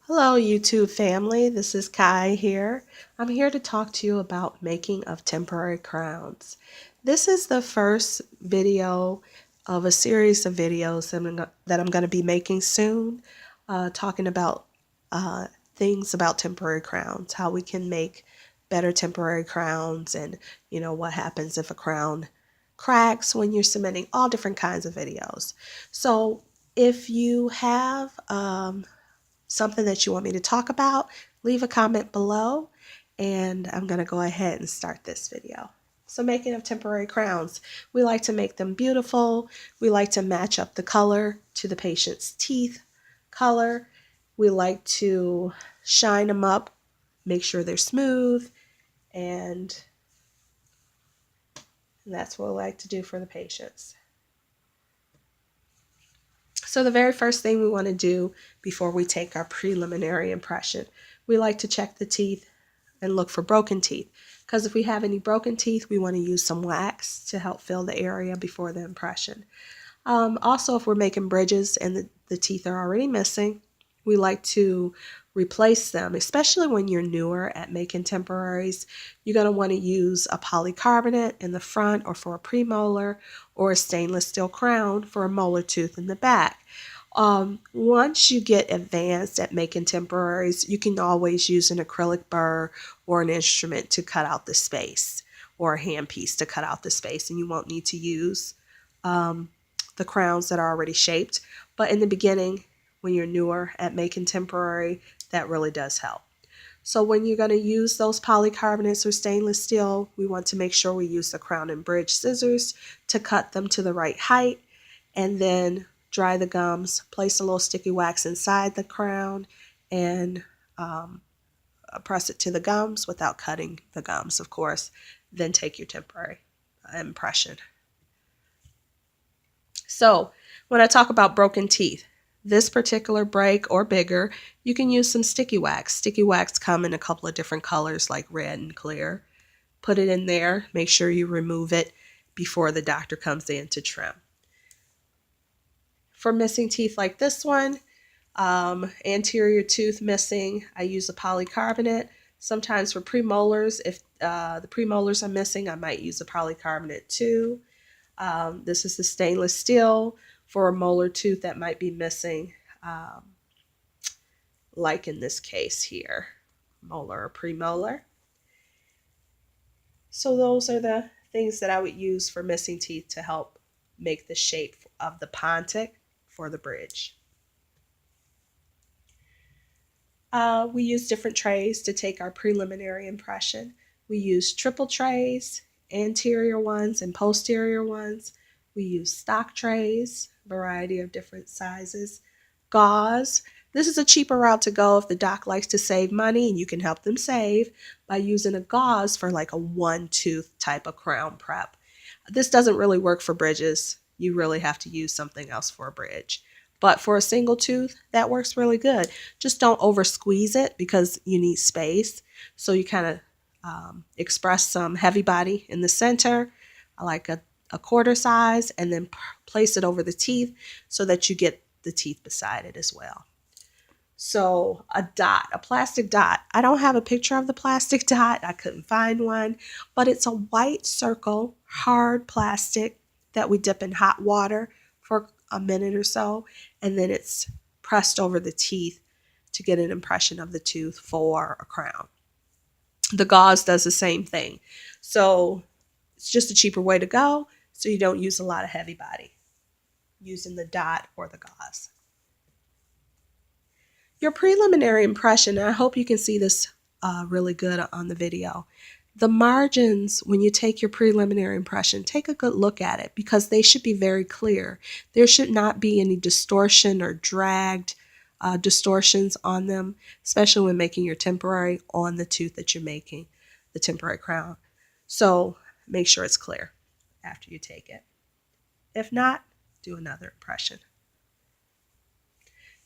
Hello YouTube family, this is Kai here. I'm here to talk to you about making of temporary crowns. This is the first video of a series of videos that I'm going to be making soon, talking about things about temporary crowns, how we can make better temporary crowns, and what happens if a crown cracks when you're submitting, all different kinds of videos. So if you have something that you want me to talk about, leave a comment below and I'm going to go ahead and start this video. So making of temporary crowns, we like to make them beautiful. We like to match up the color to the patient's teeth color. We like to shine them up, make sure they're smooth, and that's what we like to do for the patients. So the very first thing we want to do before we take our preliminary impression, we like to check the teeth and look for broken teeth. Because if we have any broken teeth, we want to use some wax to help fill the area before the impression. Also, if we're making bridges and the teeth are already missing, we like to replace them, especially when you're newer at making temporaries. You're going to want to use a polycarbonate in the front or for a premolar, or a stainless steel crown for a molar tooth in the back. Once you get advanced at making temporaries, you can always use an acrylic burr or an instrument to cut out the space, or a handpiece to cut out the space, and you won't need to use the crowns that are already shaped. But in the beginning, when you're newer at making temporary, that really does help. So when you're going to use those polycarbonates or stainless steel, we want to make sure we use the crown and bridge scissors to cut them to the right height, and then dry the gums, place a little sticky wax inside the crown, and press it to the gums without cutting the gums, of course. Then take your temporary impression. So when I talk about broken teeth, this particular break or bigger, you can use some sticky wax. Sticky wax come in a couple of different colors like red and clear. Put it in there. Make sure you remove it before the doctor comes in to trim. For missing teeth like this one, anterior tooth missing, I use a polycarbonate. Sometimes for premolars, if the premolars are missing, I might use a polycarbonate too. This is the stainless steel for a molar tooth that might be missing, like in this case here, molar or premolar. So those are the things that I would use for missing teeth to help make the shape of the pontic for the bridge. We use different trays to take our preliminary impression. We use triple trays, anterior ones and posterior ones. We use stock trays, variety of different sizes. Gauze. This is a cheaper route to go if the doc likes to save money, and you can help them save by using a gauze for like a one tooth type of crown prep. This doesn't really work for bridges. You really have to use something else for a bridge. But for a single tooth, that works really good. Just don't over squeeze it because you need space. So you kind of express some heavy body in the center, like a quarter size, and then place it over the teeth so that you get the teeth beside it as well. So a dot, a plastic dot. I don't have a picture of the plastic dot. I couldn't find one, but it's a white circle, hard plastic that we dip in hot water for a minute or so, and then it's pressed over the teeth to get an impression of the tooth for a crown. The gauze does the same thing. So it's just a cheaper way to go, so you don't use a lot of heavy body using the dot or the gauze. Your preliminary impression, and I hope you can see this really good on the video. The margins, when you take your preliminary impression, take a good look at it because they should be very clear. There should not be any distortion or dragged distortions on them, especially when making your temporary on the tooth that you're making, the temporary crown. So make sure it's clear after you take it. If not, do another impression.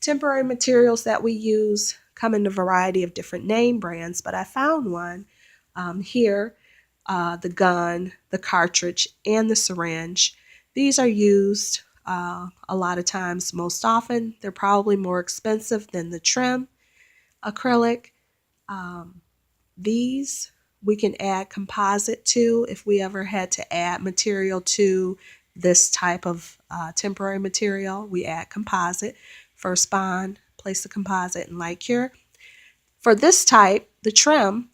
Temporary materials that we use come in a variety of different name brands, but I found one here, the gun, the cartridge, and the syringe. These are used a lot of times. Most often, they're probably more expensive than the trim, acrylic. These we can add composite to if we ever had to add material to this type of temporary material. We add composite. First bond, place the composite and light cure. For this type, the trim,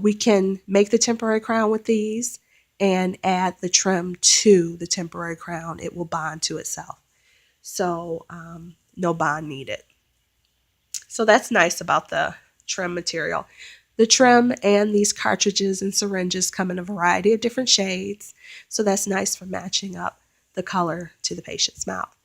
we can make the temporary crown with these and add the trim to the temporary crown. It will bond to itself. So no bond needed. So that's nice about the trim material. The trim and these cartridges and syringes come in a variety of different shades, so that's nice for matching up the color to the patient's mouth.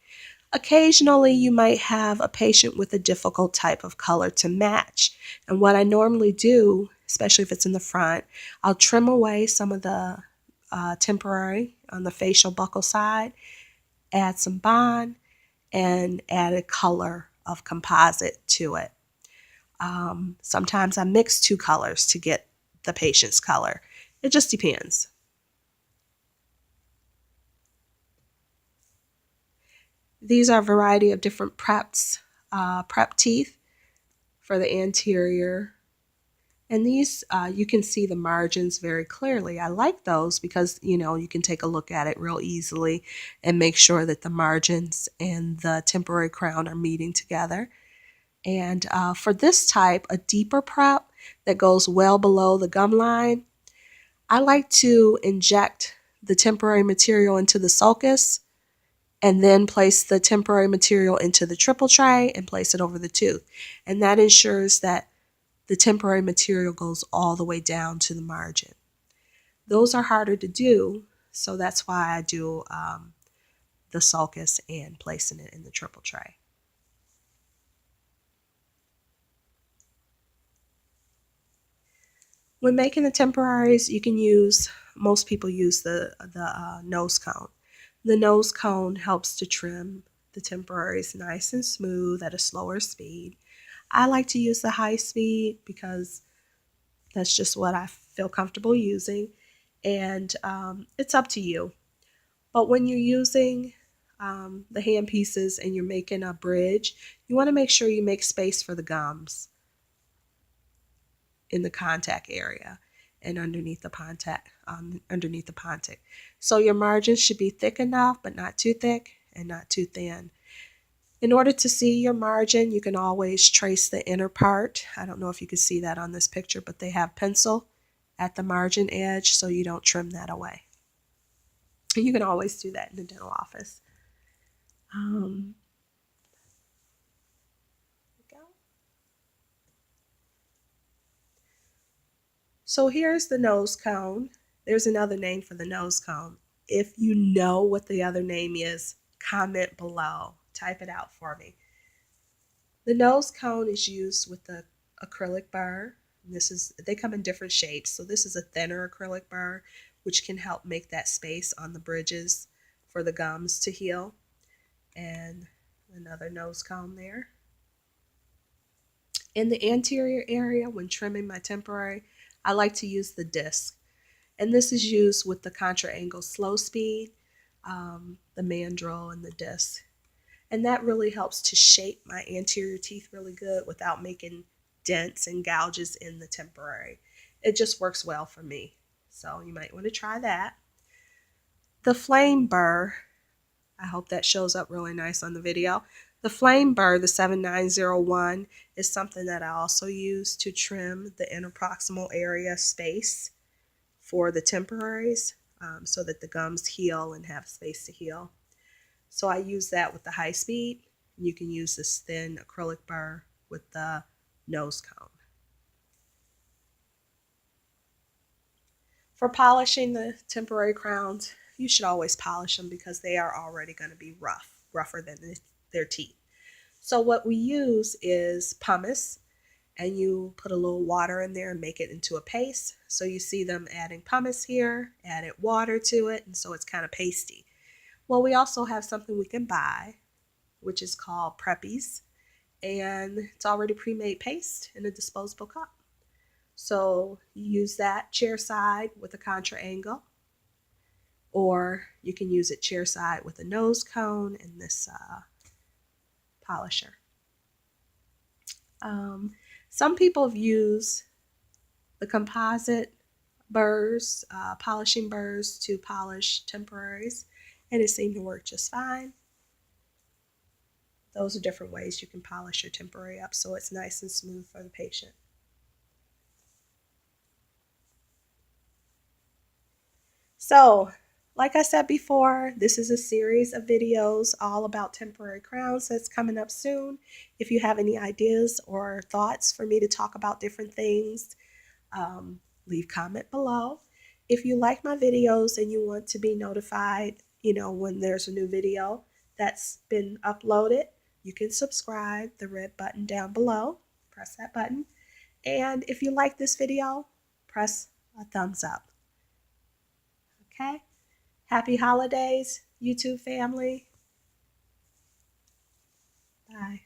Occasionally, you might have a patient with a difficult type of color to match, and what I normally do, especially if it's in the front, I'll trim away some of the temporary on the facial buccal side, add some bond, and add a color of composite to it. Sometimes I mix two colors to get the patient's color. It just depends. These are a variety of different prep teeth for the anterior. And these, you can see the margins very clearly. I like those because, you can take a look at it real easily and make sure that the margins and the temporary crown are meeting together. And for this type, a deeper prep that goes well below the gum line, I like to inject the temporary material into the sulcus and then place the temporary material into the triple tray and place it over the tooth. And that ensures that the temporary material goes all the way down to the margin. Those are harder to do, so that's why I do the sulcus and placing it in the triple tray. When making the temporaries, you can use, most people use the nose cone. The nose cone helps to trim the temporaries nice and smooth at a slower speed. I like to use the high speed because that's just what I feel comfortable using, and it's up to you. But when you're using the hand pieces and you're making a bridge, you want to make sure you make space for the gums in the contact area and underneath the pontic. So your margins should be thick enough, but not too thick and not too thin. In order to see your margin, you can always trace the inner part. I don't know if you can see that on this picture, but they have pencil at the margin edge so you don't trim that away. You can always do that in the dental office. So here's the nose cone. There's another name for the nose cone. If you know what the other name is, comment below. Type it out for me. The nose cone is used with the acrylic burr. They come in different shapes. So this is a thinner acrylic burr, which can help make that space on the bridges for the gums to heal. And another nose cone there. In the anterior area, when trimming my temporary, I like to use the disc. And this is used with the contra-angle slow speed, the mandrel, and the disc. And that really helps to shape my anterior teeth really good without making dents and gouges in the temporary. It just works well for me. So you might want to try that. The flame burr, I hope that shows up really nice on the video. The flame burr, the 7901, is something that I also use to trim the interproximal area space for the temporaries so that the gums heal and have space to heal. So I use that with the high speed. You can use this thin acrylic burr with the nose cone. For polishing the temporary crowns, you should always polish them because they are already going to be rougher than their teeth. So what we use is pumice, and you put a little water in there and make it into a paste. So you see them adding pumice here, added water to it, and so it's kind of pasty. Well, we also have something we can buy, which is called Preppies, and it's already pre-made paste in a disposable cup. So you use that chair side with a contra angle, or you can use it chair side with a nose cone and this polisher. Some people have used the composite burrs, polishing burrs to polish temporaries, and it seemed to work just fine. Those are different ways you can polish your temporary up so it's nice and smooth for the patient. So, like I said before, this is a series of videos all about temporary crowns that's coming up soon. If you have any ideas or thoughts for me to talk about different things, leave comment below. If you like my videos and you want to be notified, when there's a new video that's been uploaded, you can subscribe, the red button down below. Press that button. And if you like this video, press a thumbs up. Okay? Happy holidays, YouTube family. Bye.